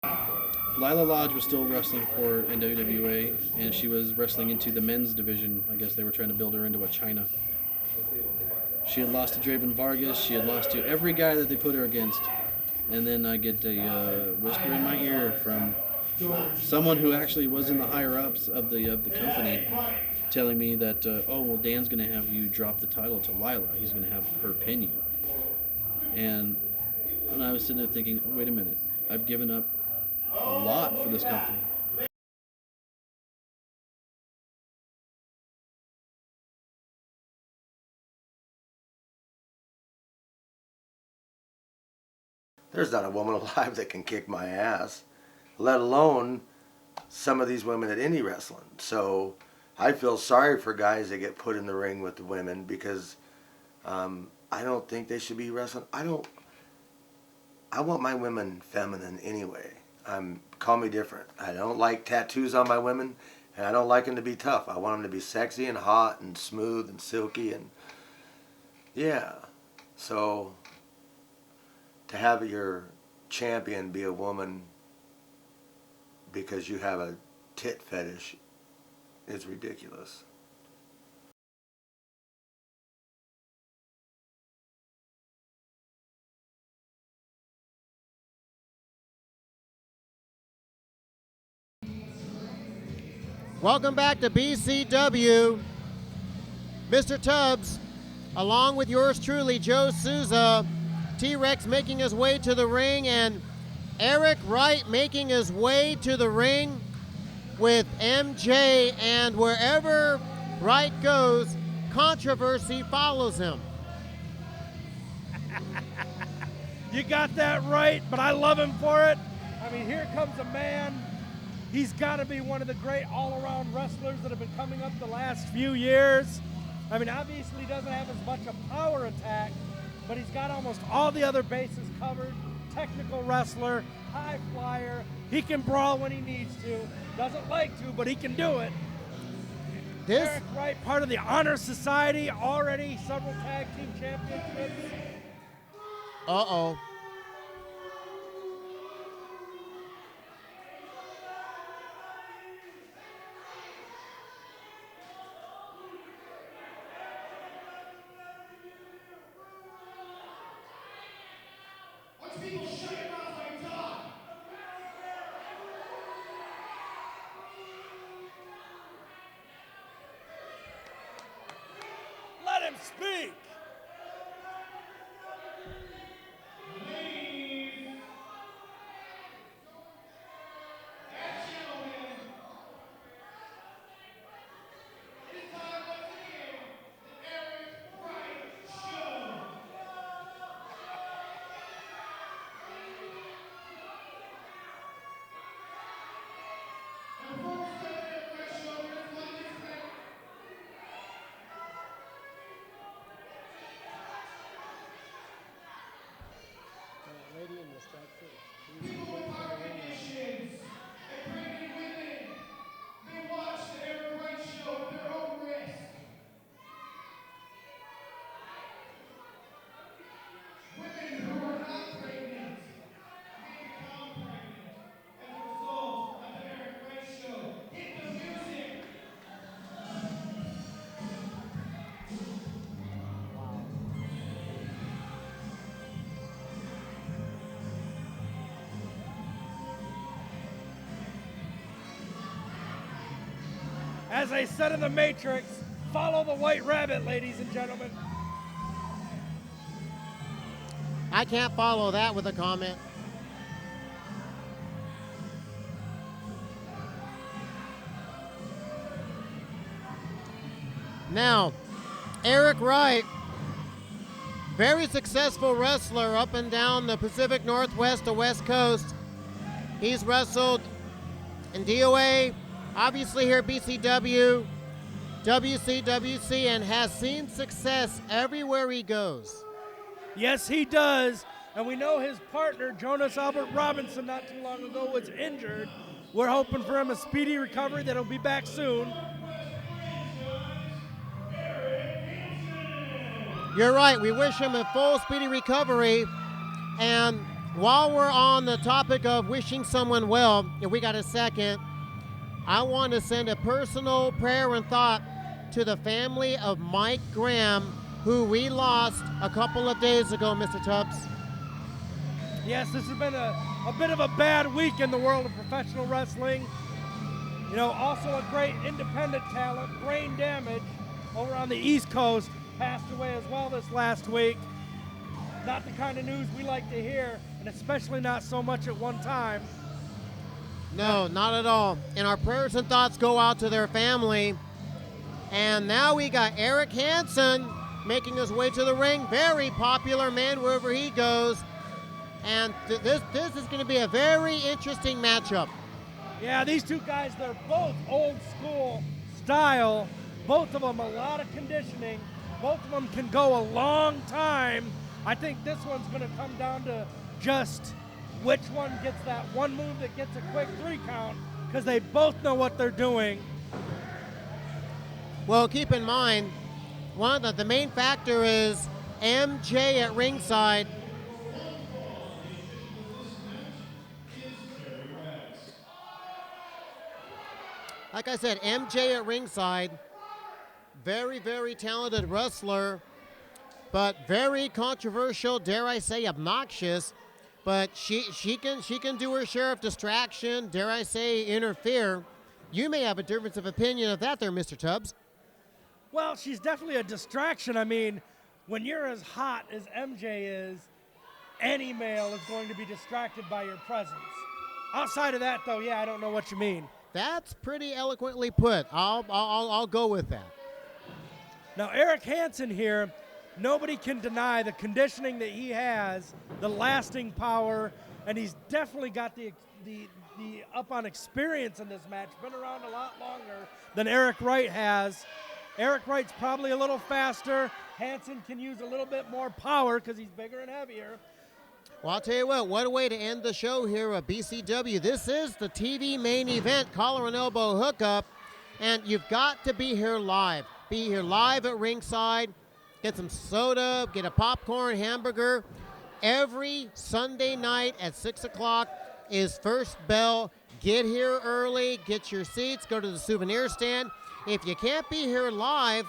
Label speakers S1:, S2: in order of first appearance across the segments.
S1: Lila Lodge was still wrestling for NWA, and she was wrestling into the men's division. I guess they were trying to build her into a China. She had lost to Draven Vargas. She had lost to every guy that they put her against. And then I get a whisper in my ear from someone who actually was in the higher ups of the company, telling me that, oh well, Dan's going to have you drop the title to Lila. He's going to have her pin you. And I was sitting there thinking, wait a minute, I've given up a lot for this company.
S2: There's not a woman alive that can kick my ass, let alone some of these women at indie wrestling. So I feel sorry for guys that get put in the ring with the women because I don't think they should be wrestling. I want my women feminine anyway. Call me different. I don't like tattoos on my women, and I don't like them to be tough. I want them to be sexy and hot and smooth and silky and yeah. So to have your champion be a woman because you have a tit fetish is ridiculous.
S3: Welcome back to BCW. Mr. Tubbs, along with yours truly, Joe Souza, T-Rex making his way to the ring, and Erik Wright making his way to the ring with MJ, and wherever Wright goes, controversy follows him.
S4: You got that right, but I love him for it. I mean, here comes a man. He's got to be one of the great all-around wrestlers that have been coming up the last few years. I mean, obviously he doesn't have as much a power attack, but he's got almost all the other bases covered. Technical wrestler, high flyer. He can brawl when he needs to. Doesn't like to, but he can do it. Erik Wright, part of the Honor Society, already several tag team championships.
S3: Uh-oh.
S4: Let him speak.
S5: People with heart conditions and pregnant women, they watch the Erik Wright show at their own risk. Women who are not pregnant may become pregnant as a result of the Erik Wright show. Hit the music.
S4: As I said in the Matrix, follow the white rabbit, ladies and gentlemen.
S3: I can't follow that with a comment. Now, Erik Wright, very successful wrestler up and down the Pacific Northwest to West Coast. He's wrestled in DOA, obviously here at BCW, WCWC, and has seen success everywhere he goes.
S4: Yes, he does. And we know his partner, Jonas Albert Robinson, not too long ago was injured. We're hoping for him a speedy recovery, that he'll be back soon.
S3: You're right. We wish him a full, speedy recovery. And while we're on the topic of wishing someone well, if we got a second, I want to send a personal prayer and thought to the family of Mike Graham, who we lost a couple of days ago, Mr. Tubbs.
S4: Yes, this has been a bit of a bad week in the world of professional wrestling. You know, also a great independent talent, Brain Damage, over on the East Coast, passed away as well this last week. Not the kind of news we like to hear, and especially not so much at one time.
S3: No, not at all. And our prayers and thoughts go out to their family. And now we got Erik Hanson making his way to the ring. Very popular man wherever he goes. And this is going to be a very interesting matchup.
S4: Yeah, these two guys, they're both old school style. Both of them a lot of conditioning. Both of them can go a long time. I think this one's going to come down to just which one gets that one move that gets a quick 3 count, because they both know what they're doing.
S3: Well, keep in mind, one of the main factor is MJ at ringside. Like I said, MJ at ringside, very, very talented wrestler, but very controversial, dare I say, obnoxious. But she can do her share of distraction, dare I say, interfere. You may have a difference of opinion of that there, Mr. Tubbs.
S4: Well, she's definitely a distraction. I mean, when you're as hot as MJ is, any male is going to be distracted by your presence. Outside of that, though, yeah, I don't know what you mean.
S3: That's pretty eloquently put. I'll go with that.
S4: Now, Erik Hanson here, nobody can deny the conditioning that he has, the lasting power, and he's definitely got the up on experience in this match. Been around a lot longer than Eric Wright has. Eric Wright's probably a little faster. Hanson can use a little bit more power because he's bigger and heavier.
S3: Well, I'll tell you what a way to end the show here at BCW. This is the TV main event, collar and elbow hookup, and you've got to be here live. Be here live at ringside, get some soda, get a popcorn, hamburger. Every Sunday night at 6 o'clock is first bell. Get here early, get your seats, go to the souvenir stand. If you can't be here live,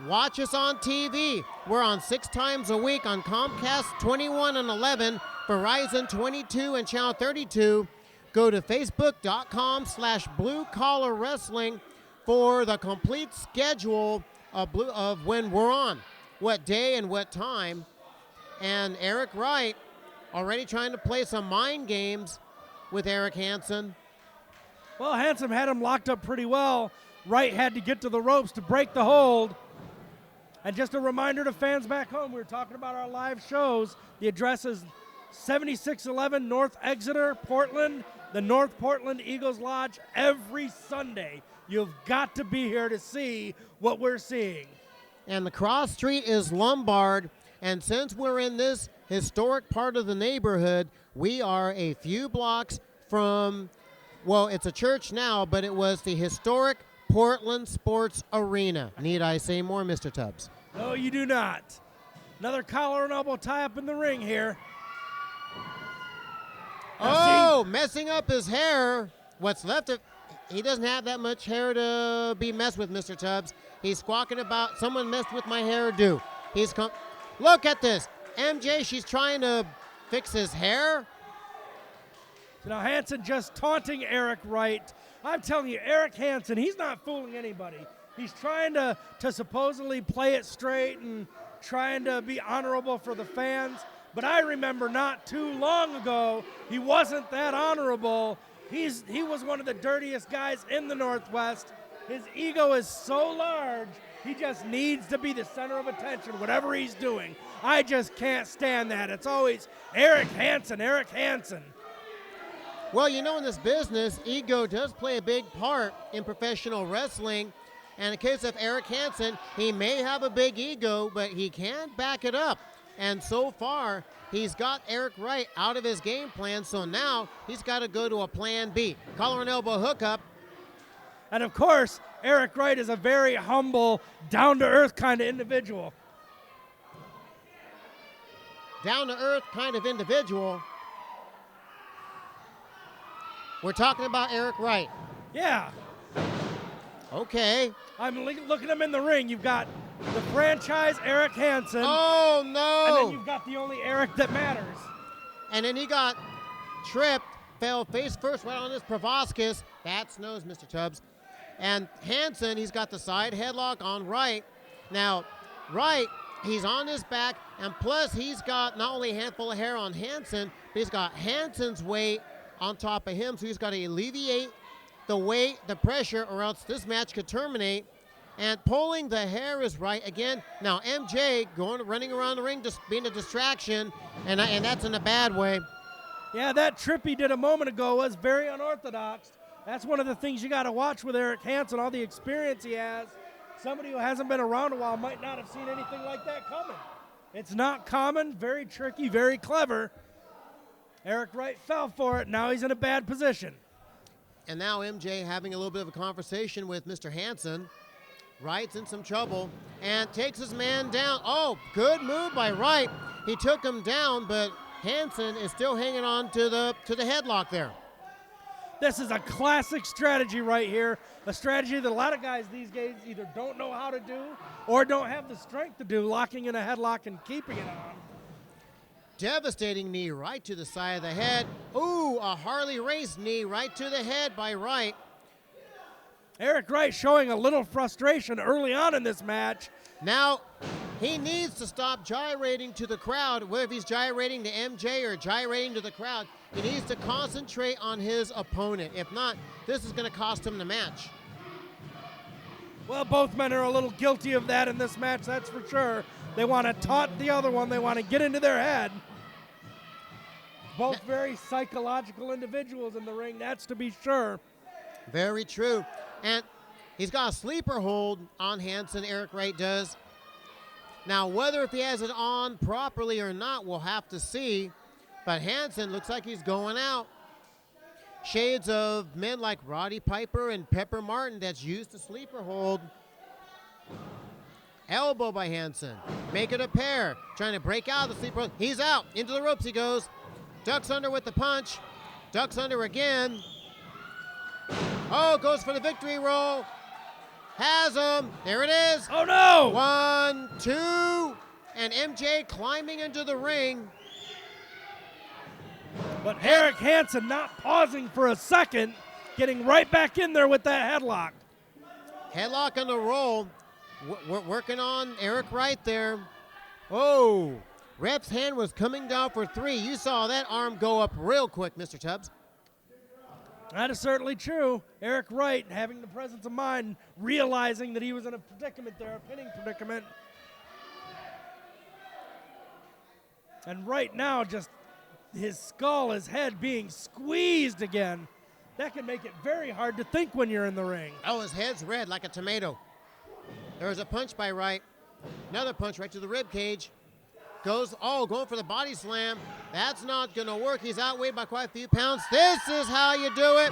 S3: watch us on TV. We're on 6 times a week on Comcast 21 and 11, Verizon 22 and Channel 32. Go to facebook.com/Blue Collar Wrestling for the complete schedule of when we're on, what day and what time. And Eric Wright already trying to play some mind games with Erik Hanson.
S4: Well, Hanson had him locked up pretty well. Wright had to get to the ropes to break the hold. And just a reminder to fans back home, we were talking about our live shows. The address is 7611 North Exeter, Portland, the North Portland Eagles Lodge, every Sunday. You've got to be here to see what we're seeing.
S3: And the cross street is Lombard. And since we're in this historic part of the neighborhood, we are a few blocks from, well, it's a church now, but it was the historic Portland Sports Arena. Need I say more, Mr. Tubbs?
S4: No, you do not. Another collar and elbow tie-up in the ring here.
S3: Oh, messing up his hair. What's left of, he doesn't have that much hair to be messed with, Mr. Tubbs. He's squawking about, someone messed with my hairdo. Look at this. MJ, she's trying to fix his hair.
S4: So now Hanson just taunting Eric Wright. I'm telling you, Erik Hanson, he's not fooling anybody. He's trying to supposedly play it straight and trying to be honorable for the fans. But I remember not too long ago, he wasn't that honorable. He was one of the dirtiest guys in the Northwest. His ego is so large, he just needs to be the center of attention, whatever he's doing. I just can't stand that. It's always Erik Hanson, Erik Hanson.
S3: Well, you know, in this business, ego does play a big part in professional wrestling. And in the case of Erik Hanson, he may have a big ego, but he can't back it up. And so far, he's got Eric Wright out of his game plan, so now he's got to go to a plan B. Collar and elbow hookup.
S4: And of course, Eric Wright is a very humble, down-to-earth kind of individual.
S3: Down-to-earth kind of individual. We're talking about Eric Wright.
S4: Yeah.
S3: Okay.
S4: I'm looking him in the ring. You've got the franchise Erik Hanson.
S3: Oh, no.
S4: And then you've got the only Erik that matters.
S3: And then he got tripped, fell face first right on his proboscis. That's nose, Mr. Tubbs. And Hanson, he's got the side headlock on Wright. Now, Wright, he's on his back, and plus he's got not only a handful of hair on Hanson, but he's got Hanson's weight on top of him, so he's got to alleviate the weight, the pressure, or else this match could terminate. And pulling the hair is Wright again. Now MJ running around the ring, just being a distraction, and that's in a bad way.
S4: Yeah, that trip he did a moment ago was very unorthodox. That's one of the things you got to watch with Erik Hanson, all the experience he has. Somebody who hasn't been around a while might not have seen anything like that coming. It's not common, very tricky, very clever. Eric Wright fell for it. Now he's in a bad position.
S3: And now MJ having a little bit of a conversation with Mr. Hanson. Wright's in some trouble and takes his man down. Oh, good move by Wright. He took him down, but Hanson is still hanging on to the headlock there.
S4: This is a classic strategy right here, a strategy that a lot of guys these days either don't know how to do or don't have the strength to do, locking in a headlock and keeping it on.
S3: Devastating knee right to the side of the head. Ooh, a Harley Race knee right to the head by Wright.
S4: Eric Wright showing a little frustration early on in this match.
S3: Now, he needs to stop gyrating to the crowd, whether he's gyrating to MJ or gyrating to the crowd. He needs to concentrate on his opponent. If not, this is going to cost him the match.
S4: Well, both men are a little guilty of that in this match, that's for sure. They want to taunt the other one. They want to get into their head. Both very psychological individuals in the ring, that's to be sure.
S3: Very true. And he's got a sleeper hold on Hanson, Eric Wright does. Now, whether if he has it on properly or not, we'll have to see. But Hanson looks like he's going out. Shades of men like Roddy Piper and Pepper Martin that's used to sleeper hold. Elbow by Hanson. Make it a pair. Trying to break out of the sleeper hold. He's out. Into the ropes he goes. Ducks under with the punch. Ducks under again. Oh, goes for the victory roll. Has him. There it is.
S4: Oh, no.
S3: 1, 2. And MJ climbing into the ring.
S4: But Erik Hanson not pausing for a second, getting right back in there with that headlock.
S3: Headlock on the roll. We're working on Eric Wright there. Oh, ref's hand was coming down for 3. You saw that arm go up real quick, Mr. Tubbs.
S4: That is certainly true. Eric Wright having the presence of mind, realizing that he was in a predicament there, a pinning predicament. And right now, just his skull, his head being squeezed again. That can make it very hard to think when you're in the ring.
S3: Oh, his head's red like a tomato. There was a punch by Wright. Another punch right to the rib cage. Going for the body slam. That's not going to work. He's outweighed by quite a few pounds. This is how you do it.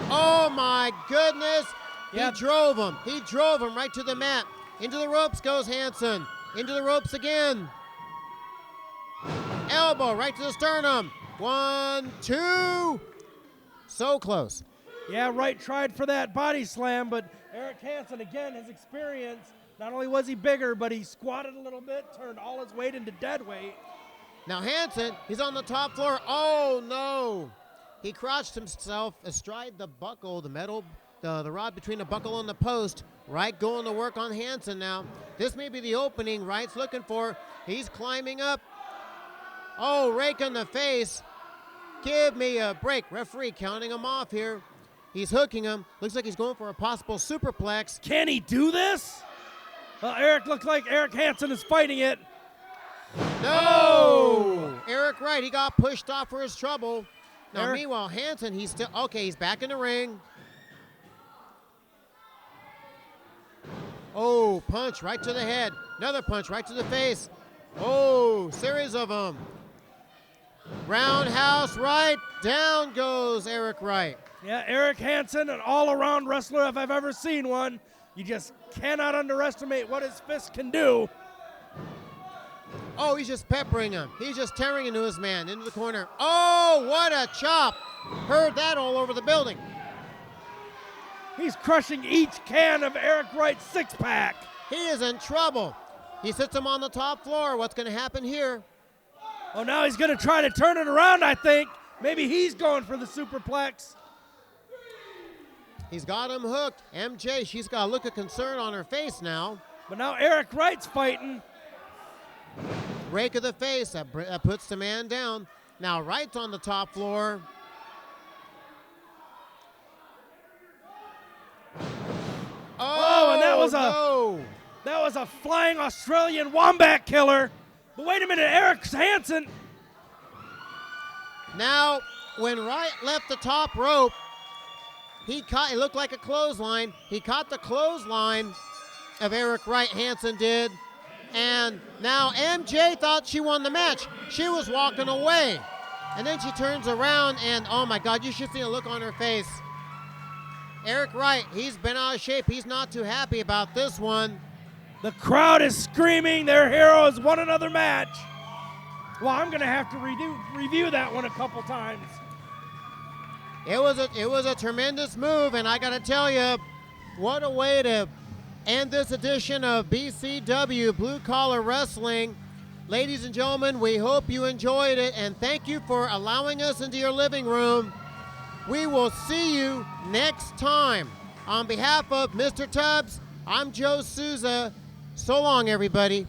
S3: Oh, my goodness.
S4: Yep.
S3: He drove him. He drove him right to the mat. Into the ropes goes Hanson. Into the ropes again. Elbow right to the sternum. 1, 2. So close.
S4: Yeah, Wright tried for that body slam, but Erik Hanson, again, his experience, not only was he bigger, but he squatted a little bit, turned all his weight into dead weight.
S3: Now Hanson, he's on the top floor. Oh, no. He crouched himself astride the buckle, the metal, the rod between the buckle and the post. Wright going to work on Hanson now. This may be the opening Wright's looking for. He's climbing up. Oh, rake in the face. Give me a break. Referee counting him off here. He's hooking him. Looks like he's going for a possible superplex.
S4: Can he do this? Well, looks like Erik Hanson is fighting it.
S3: No! Eric Wright, he got pushed off for his trouble. Now,
S4: Eric-
S3: meanwhile, Hanson, he's still, okay, he's back in the ring. Oh, punch right to the head. Another punch right to the face. Oh, series of them. Roundhouse right. Down goes Eric Wright.
S4: Yeah, Erik Hanson, an all-around wrestler if I've ever seen one. You just cannot underestimate what his fist can do.
S3: Oh, he's just peppering him. He's just tearing into his man, into the corner. Oh, what a chop. Heard that all over the building.
S4: He's crushing each can of Erik Wright's six-pack.
S3: He is in trouble. He sits him on the top floor. What's going to happen here?
S4: Oh, now he's going to try to turn it around, I think. Maybe he's going for the superplex.
S3: He's got him hooked. MJ, she's got a look of concern on her face now.
S4: But now Erik Wright's fighting.
S3: Rake of the face, that puts the man down. Now Wright's on the top floor.
S4: Oh, and that was
S3: no.
S4: that was a flying Australian wombat killer. But wait a minute, Erik Hanson.
S3: Now, when Wright left the top rope, it looked like a clothesline. He caught the clothesline of Erik Wright, Hanson did. And now MJ thought she won the match. She was walking away. And then she turns around and, oh my God, you should see the look on her face. Erik Wright, he's been out of shape. He's not too happy about this one.
S4: The crowd is screaming their hero has won another match. Well, I'm going to have to review that one a couple times.
S3: It was a tremendous move, and I got to tell you, what a way to end this edition of BCW Blue Collar Wrestling. Ladies and gentlemen, we hope you enjoyed it, and thank you for allowing us into your living room. We will see you next time. On behalf of Mr. Tubbs, I'm Joe Souza. So long, everybody.